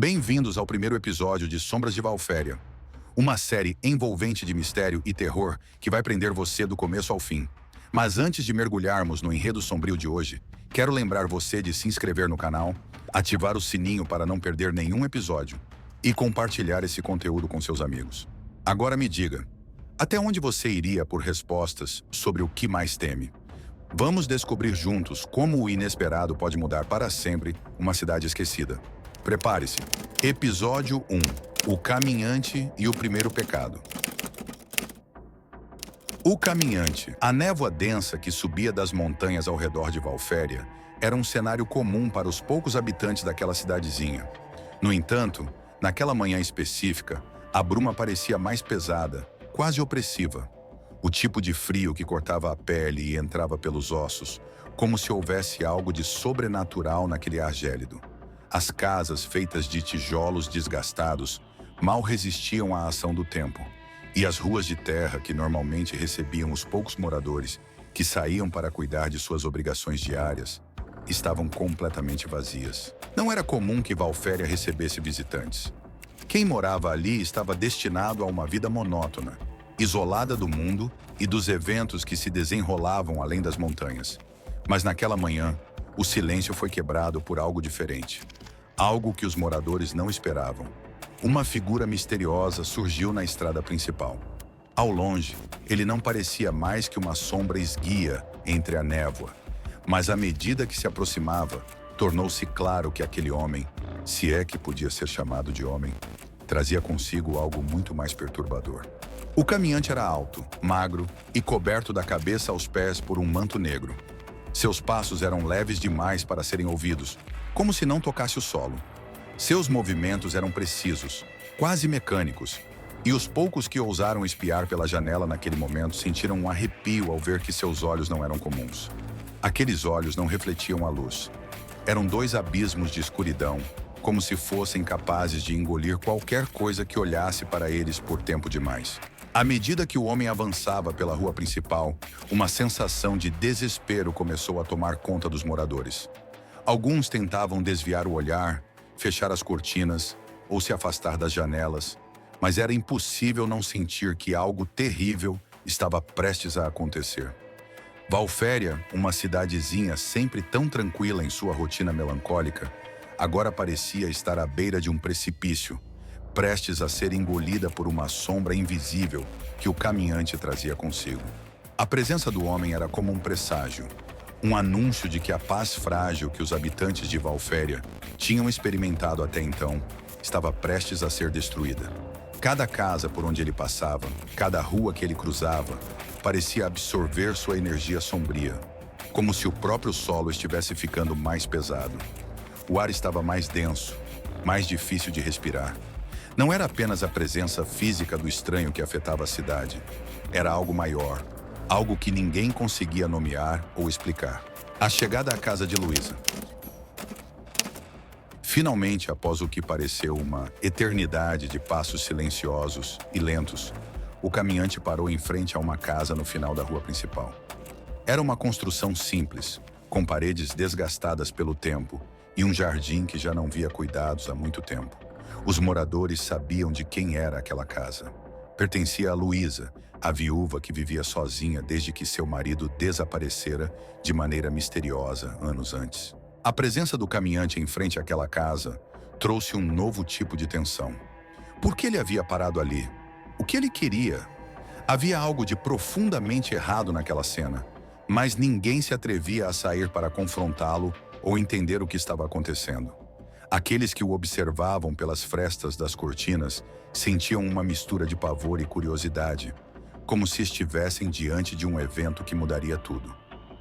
Bem-vindos ao primeiro episódio de Sombras de Valféria, uma série envolvente de mistério e terror que vai prender você do começo ao fim. Mas antes de mergulharmos no enredo sombrio de hoje, quero lembrar você de se inscrever no canal, ativar o sininho para não perder nenhum episódio e compartilhar esse conteúdo com seus amigos. Agora me diga, até onde você iria por respostas sobre o que mais teme? Vamos descobrir juntos como o inesperado pode mudar para sempre uma cidade esquecida. Prepare-se. Episódio 1. O Caminhante e o Primeiro Pecado. O Caminhante. A névoa densa que subia das montanhas ao redor de Valféria era um cenário comum para os poucos habitantes daquela cidadezinha. No entanto, naquela manhã específica, a bruma parecia mais pesada, quase opressiva. O tipo de frio que cortava a pele e entrava pelos ossos, como se houvesse algo de sobrenatural naquele ar gélido. As casas, feitas de tijolos desgastados, mal resistiam à ação do tempo, e as ruas de terra, que normalmente recebiam os poucos moradores que saíam para cuidar de suas obrigações diárias, estavam completamente vazias. Não era comum que Valféria recebesse visitantes. Quem morava ali estava destinado a uma vida monótona, isolada do mundo e dos eventos que se desenrolavam além das montanhas. Mas naquela manhã, o silêncio foi quebrado por algo diferente. Algo que os moradores não esperavam. Uma figura misteriosa surgiu na estrada principal. Ao longe, ele não parecia mais que uma sombra esguia entre a névoa. Mas à medida que se aproximava, tornou-se claro que aquele homem, se é que podia ser chamado de homem, trazia consigo algo muito mais perturbador. O caminhante era alto, magro e coberto da cabeça aos pés por um manto negro. Seus passos eram leves demais para serem ouvidos, como se não tocasse o solo. Seus movimentos eram precisos, quase mecânicos, e os poucos que ousaram espiar pela janela naquele momento sentiram um arrepio ao ver que seus olhos não eram comuns. Aqueles olhos não refletiam a luz. Eram dois abismos de escuridão, como se fossem capazes de engolir qualquer coisa que olhasse para eles por tempo demais. À medida que o homem avançava pela rua principal, uma sensação de desespero começou a tomar conta dos moradores. Alguns tentavam desviar o olhar, fechar as cortinas ou se afastar das janelas, mas era impossível não sentir que algo terrível estava prestes a acontecer. Valféria, uma cidadezinha sempre tão tranquila em sua rotina melancólica, agora parecia estar à beira de um precipício, prestes a ser engolida por uma sombra invisível que o caminhante trazia consigo. A presença do homem era como um presságio, um anúncio de que a paz frágil que os habitantes de Valféria tinham experimentado até então estava prestes a ser destruída. Cada casa por onde ele passava, cada rua que ele cruzava, parecia absorver sua energia sombria, como se o próprio solo estivesse ficando mais pesado. O ar estava mais denso, mais difícil de respirar. Não era apenas a presença física do estranho que afetava a cidade. Era algo maior, algo que ninguém conseguia nomear ou explicar. A chegada à casa de Luísa. Finalmente, após o que pareceu uma eternidade de passos silenciosos e lentos, o caminhante parou em frente a uma casa no final da rua principal. Era uma construção simples, com paredes desgastadas pelo tempo e um jardim que já não via cuidados há muito tempo. Os moradores sabiam de quem era aquela casa. Pertencia a Luísa, a viúva que vivia sozinha desde que seu marido desaparecera de maneira misteriosa anos antes. A presença do caminhante em frente àquela casa trouxe um novo tipo de tensão. Por que ele havia parado ali? O que ele queria? Havia algo de profundamente errado naquela cena, mas ninguém se atrevia a sair para confrontá-lo ou entender o que estava acontecendo. Aqueles que o observavam pelas frestas das cortinas sentiam uma mistura de pavor e curiosidade, como se estivessem diante de um evento que mudaria tudo.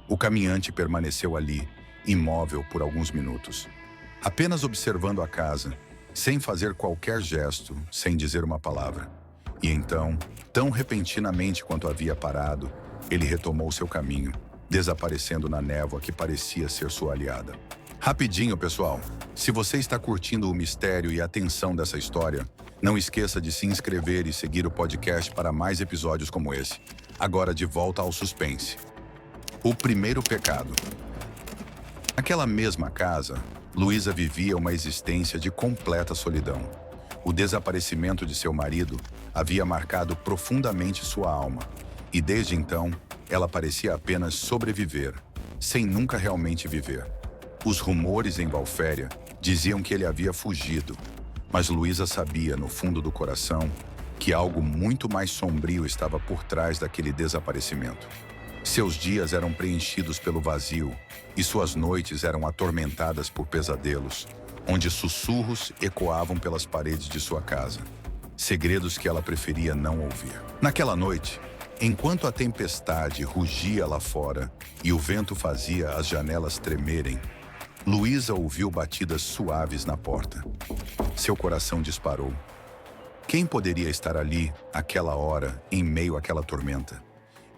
O caminhante permaneceu ali, imóvel por alguns minutos, apenas observando a casa, sem fazer qualquer gesto, sem dizer uma palavra. E então, tão repentinamente quanto havia parado, ele retomou seu caminho, desaparecendo na névoa que parecia ser sua aliada. Rapidinho, pessoal. Se você está curtindo o mistério e a tensão dessa história, não esqueça de se inscrever e seguir o podcast para mais episódios como esse. Agora de volta ao suspense. O primeiro pecado. Naquela mesma casa, Luísa vivia uma existência de completa solidão. O desaparecimento de seu marido havia marcado profundamente sua alma, e desde então, ela parecia apenas sobreviver, sem nunca realmente viver. Os rumores em Valféria diziam que ele havia fugido, mas Luísa sabia, no fundo do coração, que algo muito mais sombrio estava por trás daquele desaparecimento. Seus dias eram preenchidos pelo vazio e suas noites eram atormentadas por pesadelos, onde sussurros ecoavam pelas paredes de sua casa, segredos que ela preferia não ouvir. Naquela noite, enquanto a tempestade rugia lá fora e o vento fazia as janelas tremerem, Luísa ouviu batidas suaves na porta. Seu coração disparou. Quem poderia estar ali, àquela hora, em meio àquela tormenta?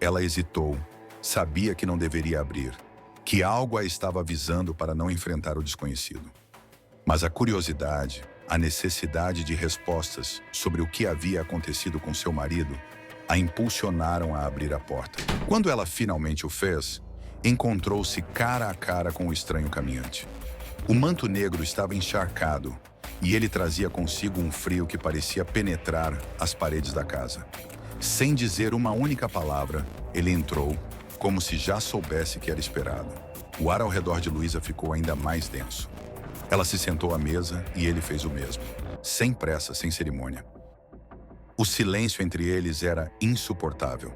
Ela hesitou, sabia que não deveria abrir, que algo a estava avisando para não enfrentar o desconhecido. Mas a curiosidade, a necessidade de respostas sobre o que havia acontecido com seu marido, a impulsionaram a abrir a porta. Quando ela finalmente o fez, encontrou-se cara a cara com o estranho caminhante. O manto negro estava encharcado e ele trazia consigo um frio que parecia penetrar as paredes da casa. Sem dizer uma única palavra, ele entrou, como se já soubesse que era esperado. O ar ao redor de Luísa ficou ainda mais denso. Ela se sentou à mesa e ele fez o mesmo, sem pressa, sem cerimônia. O silêncio entre eles era insuportável.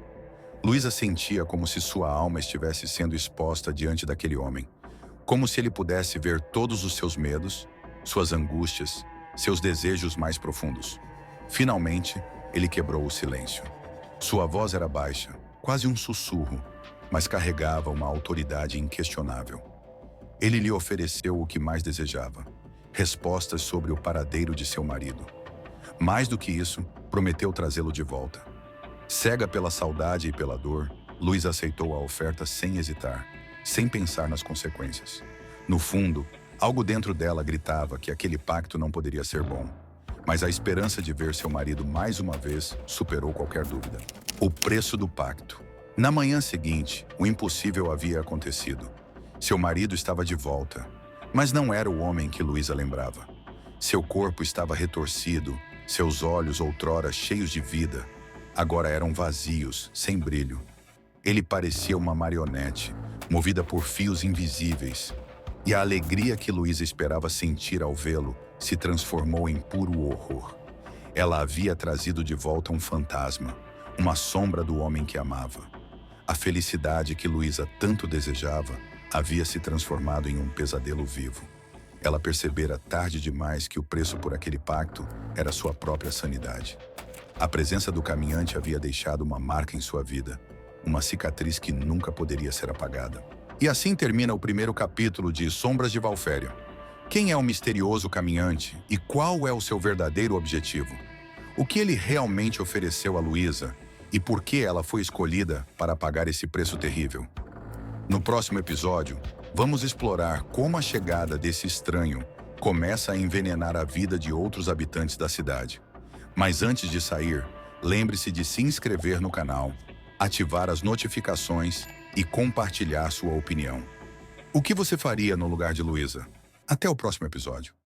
Luísa sentia como se sua alma estivesse sendo exposta diante daquele homem, como se ele pudesse ver todos os seus medos, suas angústias, seus desejos mais profundos. Finalmente, ele quebrou o silêncio. Sua voz era baixa, quase um sussurro, mas carregava uma autoridade inquestionável. Ele lhe ofereceu o que mais desejava, respostas sobre o paradeiro de seu marido. Mais do que isso, prometeu trazê-lo de volta. Cega pela saudade e pela dor, Luísa aceitou a oferta sem hesitar, sem pensar nas consequências. No fundo, algo dentro dela gritava que aquele pacto não poderia ser bom. Mas a esperança de ver seu marido mais uma vez superou qualquer dúvida. O preço do pacto. Na manhã seguinte, o impossível havia acontecido. Seu marido estava de volta, mas não era o homem que Luísa lembrava. Seu corpo estava retorcido, seus olhos, outrora cheios de vida, agora eram vazios, sem brilho. Ele parecia uma marionete, movida por fios invisíveis, e a alegria que Luísa esperava sentir ao vê-lo se transformou em puro horror. Ela havia trazido de volta um fantasma, uma sombra do homem que amava. A felicidade que Luísa tanto desejava havia se transformado em um pesadelo vivo. Ela percebera tarde demais que o preço por aquele pacto era sua própria sanidade. A presença do caminhante havia deixado uma marca em sua vida, uma cicatriz que nunca poderia ser apagada. E assim termina o primeiro capítulo de Sombras de Valféria. Quem é o misterioso caminhante e qual é o seu verdadeiro objetivo? O que ele realmente ofereceu a Luísa e por que ela foi escolhida para pagar esse preço terrível? No próximo episódio, vamos explorar como a chegada desse estranho começa a envenenar a vida de outros habitantes da cidade. Mas antes de sair, lembre-se de se inscrever no canal, ativar as notificações e compartilhar sua opinião. O que você faria no lugar de Luísa? Até o próximo episódio.